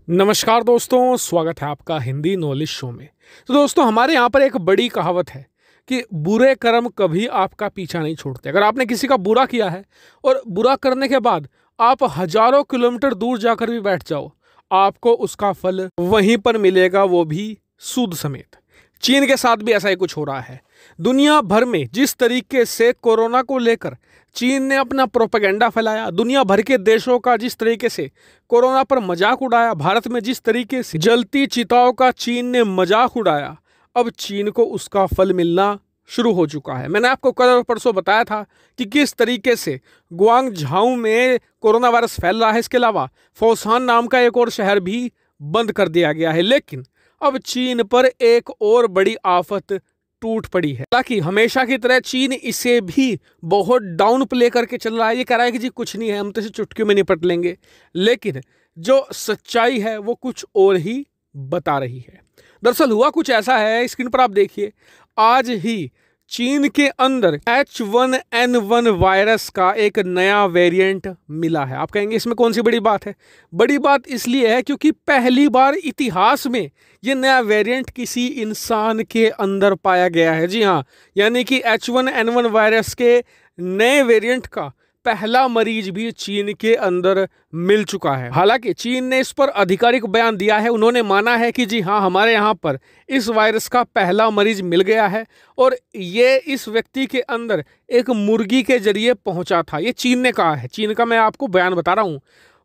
नमस्कार दोस्तों, स्वागत है आपका हिंदी नॉलेज शो में। तो दोस्तों, हमारे यहाँ पर एक बड़ी कहावत है कि बुरे कर्म कभी आपका पीछा नहीं छोड़ते। अगर आपने किसी का बुरा किया है और बुरा करने के बाद आप हजारों किलोमीटर दूर जाकर भी बैठ जाओ, आपको उसका फल वहीं पर मिलेगा, वो भी सूद समेत। चीन के साथ भी ऐसा ही कुछ हो रहा है। दुनिया भर में जिस तरीके से कोरोना को लेकर चीन ने अपना प्रोपेगेंडा फैलाया, दुनिया भर के देशों का जिस तरीके से कोरोना पर मजाक उड़ाया, भारत में जिस तरीके से जलती चिताओं का चीन ने मजाक उड़ाया, अब चीन को उसका फल मिलना शुरू हो चुका है। मैंने आपको कल और परसों बताया था कि किस तरीके से गुआंगझाऊ में कोरोना वायरस फैल रहा है। इसके अलावा फौसान नाम का एक और शहर भी बंद कर दिया गया है। लेकिन अब चीन पर एक और बड़ी आफत टूट पड़ी है। हालांकि हमेशा की तरह चीन इसे भी बहुत डाउन प्ले करके चल रहा है। ये कह रहा है कि जी कुछ नहीं है, हम तो इसे चुटकियों में निपट लेंगे। लेकिन जो सच्चाई है वो कुछ और ही बता रही है। दरअसल हुआ कुछ ऐसा है, स्क्रीन पर आप देखिए, आज ही चीन के अंदर H1N1 वायरस का एक नया वेरिएंट मिला है। आप कहेंगे इसमें कौन सी बड़ी बात है? बड़ी बात इसलिए है क्योंकि पहली बार इतिहास में ये नया वेरिएंट किसी इंसान के अंदर पाया गया है। जी हाँ, यानी कि H1N1 वायरस के नए वेरिएंट का पहला मरीज भी चीन के अंदर मिल चुका है। हालांकि चीन ने इस पर आधिकारिक बयान दिया है। उन्होंने माना है कि जी हाँ, हमारे यहाँ पर इस वायरस का पहला मरीज मिल गया है और ये इस व्यक्ति के अंदर एक मुर्गी के जरिए पहुंचा था। ये चीन ने कहा है, चीन का मैं आपको बयान बता रहा हूँ।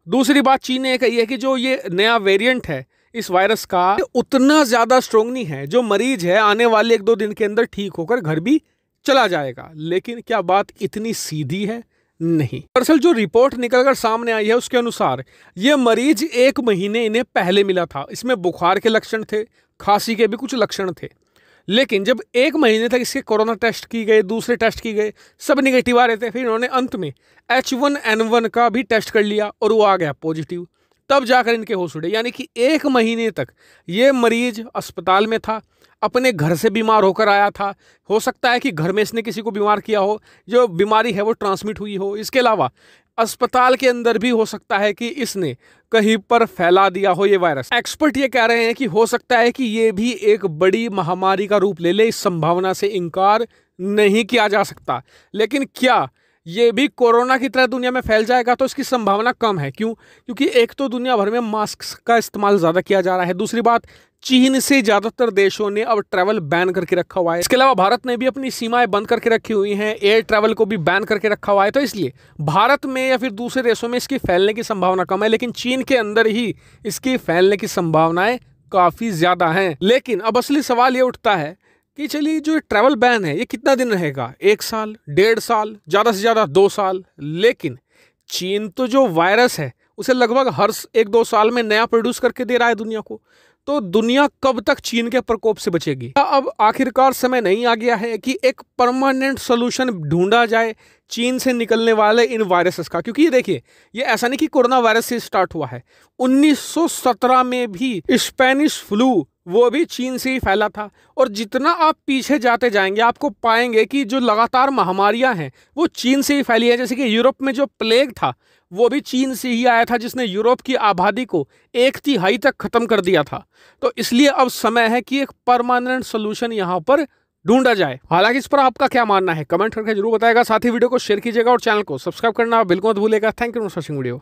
दूसरी बात चीन ने कही है कि जो ये नया वेरिएंट है इस वायरस का, उतना ज़्यादा स्ट्रोंग नहीं है। जो मरीज है आने वाले 1-2 दिन के अंदर ठीक होकर घर भी चला जाएगा। लेकिन क्या बात इतनी सीधी है? नहीं। दरअसल जो रिपोर्ट निकलकर सामने आई है उसके अनुसार ये मरीज 1 महीने इन्हें पहले मिला था। इसमें बुखार के लक्षण थे, खांसी के भी कुछ लक्षण थे। लेकिन जब 1 महीने तक इसके कोरोना टेस्ट की गए, दूसरे टेस्ट की गए, सब निगेटिव आ रहे थे, फिर इन्होंने अंत में H1N1 का भी टेस्ट कर लिया और वो आ गया पॉजिटिव। तब जाकर इनके होश उड़े। यानी कि 1 महीने तक ये मरीज अस्पताल में था, अपने घर से बीमार होकर आया था। हो सकता है कि घर में इसने किसी को बीमार किया हो, जो बीमारी है वो ट्रांसमिट हुई हो। इसके अलावा अस्पताल के अंदर भी हो सकता है कि इसने कहीं पर फैला दिया हो ये वायरस। एक्सपर्ट ये कह रहे हैं कि हो सकता है कि ये भी एक बड़ी महामारी का रूप ले ले। इस संभावना से इनकार नहीं किया जा सकता। लेकिन क्या ये भी कोरोना की तरह दुनिया में फैल जाएगा? तो इसकी संभावना कम है। क्यों? क्योंकि एक तो दुनिया भर में मास्क का इस्तेमाल ज़्यादा किया जा रहा है। दूसरी बात, चीन से ज़्यादातर देशों ने अब ट्रैवल बैन करके रखा हुआ है। इसके अलावा भारत ने भी अपनी सीमाएं बंद करके रखी हुई हैं, एयर ट्रैवल को भी बैन करके रखा हुआ है। तो इसलिए भारत में या फिर दूसरे देशों में इसकी फैलने की संभावना कम है। लेकिन चीन के अंदर ही इसकी फैलने की संभावनाएं काफ़ी ज़्यादा हैं। लेकिन अब असली सवाल ये उठता है कि चलिए जो ट्रैवल बैन है ये कितना दिन रहेगा? 1 साल, 1.5 साल, ज़्यादा से ज़्यादा 2 साल। लेकिन चीन तो जो वायरस है उसे लगभग हर 1-2 साल में नया प्रोड्यूस करके दे रहा है दुनिया को। तो दुनिया कब तक चीन के प्रकोप से बचेगी? अब आखिरकार समय नहीं आ गया है कि एक परमानेंट सोल्यूशन ढूंढा जाए चीन से निकलने वाले इन वायरसेस का? क्योंकि ये देखिए, ये ऐसा नहीं कि कोरोना वायरस से स्टार्ट हुआ है। 1917 में भी स्पेनिश फ्लू वो भी चीन से ही फैला था। और जितना आप पीछे जाते जाएंगे आपको पाएंगे कि जो लगातार महामारियां हैं वो चीन से ही फैली है। जैसे कि यूरोप में जो प्लेग था वो भी चीन से ही आया था, जिसने यूरोप की आबादी को 1/3 तक खत्म कर दिया था। तो इसलिए अब समय है कि एक परमानेंट सोल्यूशन यहाँ पर ढूंढा जाए। हालांकि इस पर आपका क्या मानना है कमेंट करके जरूर बताएगा। साथ ही वीडियो को शेयर कीजिएगा और चैनल को सब्सक्राइब करना बिल्कुल मत भूलिएगा। Thank you for watching video.